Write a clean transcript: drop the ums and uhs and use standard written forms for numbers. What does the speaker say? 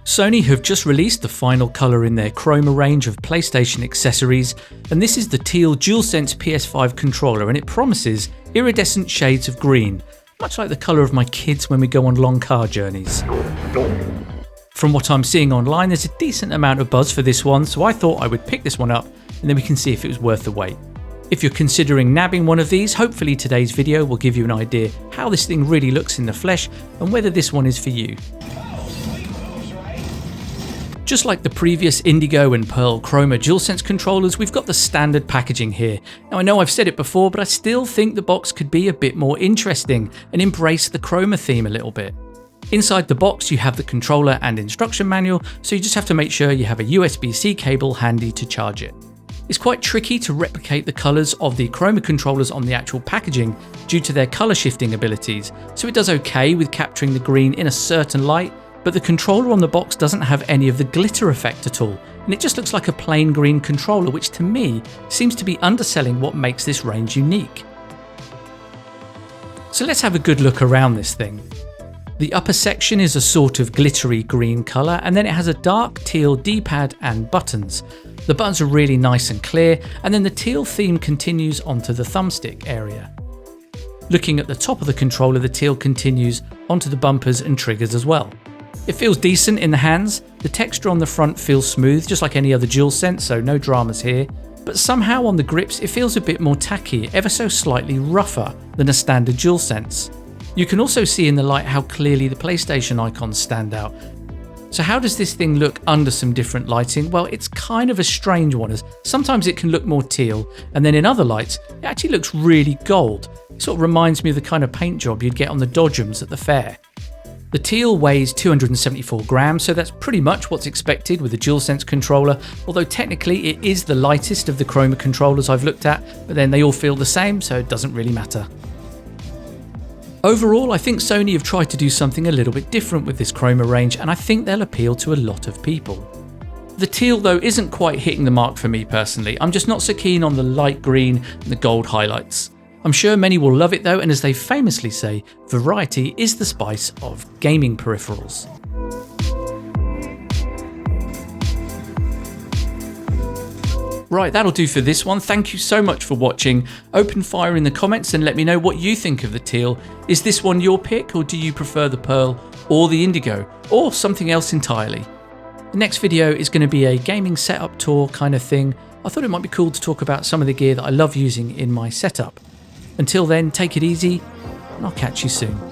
Sony have just released the final colour in their Chroma range of PlayStation accessories, and this is the teal DualSense PS5 controller, and it promises iridescent shades of green, much like the colour of my kids when we go on long car journeys. From what I'm seeing online, there's a decent amount of buzz for this one, so I thought I would pick this one up and then we can see if it was worth the wait. If you're considering nabbing one of these, hopefully today's video will give you an idea how this thing really looks in the flesh and whether this one is for you. Just like the previous Indigo and Pearl Chroma DualSense controllers, we've got the standard packaging here. Now I know I've said it before, but I still think the box could be a bit more interesting and embrace the Chroma theme a little bit. Inside the box you have the controller and instruction manual, so you just have to make sure you have a USB-C cable handy to charge it. It's quite tricky to replicate the colours of the Chroma controllers on the actual packaging due to their colour shifting abilities, so it does okay with capturing the green in a certain light, but the controller on the box doesn't have any of the glitter effect at all, and it just looks like a plain green controller, which to me seems to be underselling what makes this range unique. So let's have a good look around this thing. The upper section is a sort of glittery green colour, and then it has a dark teal D-pad and buttons. The buttons are really nice and clear, and then the teal theme continues onto the thumbstick area. Looking at the top of the controller, the teal continues onto the bumpers and triggers as well. It feels decent in the hands. The texture on the front feels smooth, just like any other DualSense, so no dramas here. But somehow on the grips it feels a bit more tacky, ever so slightly rougher than a standard DualSense. You can also see in the light how clearly the PlayStation icons stand out. So how does this thing look under some different lighting? Well, it's kind of a strange one, as sometimes it can look more teal, and then in other lights it actually looks really gold. It sort of reminds me of the kind of paint job you'd get on the Dodgems at the fair. The teal weighs 274 grams, so that's pretty much what's expected with a DualSense controller, although technically it is the lightest of the Chroma controllers I've looked at, but then they all feel the same, so it doesn't really matter. Overall, I think Sony have tried to do something a little bit different with this Chroma range, and I think they'll appeal to a lot of people. The teal though isn't quite hitting the mark for me personally. I'm just not so keen on the light green and the gold highlights. I'm sure many will love it though, and as they famously say, variety is the spice of gaming peripherals. Right, that'll do for this one. Thank you so much for watching. Open fire in the comments and let me know what you think of the teal. Is this one your pick, or do you prefer the pearl or the indigo, or something else entirely? The next video is going to be a gaming setup tour kind of thing. I thought it might be cool to talk about some of the gear that I love using in my setup. Until then, take it easy, and I'll catch you soon.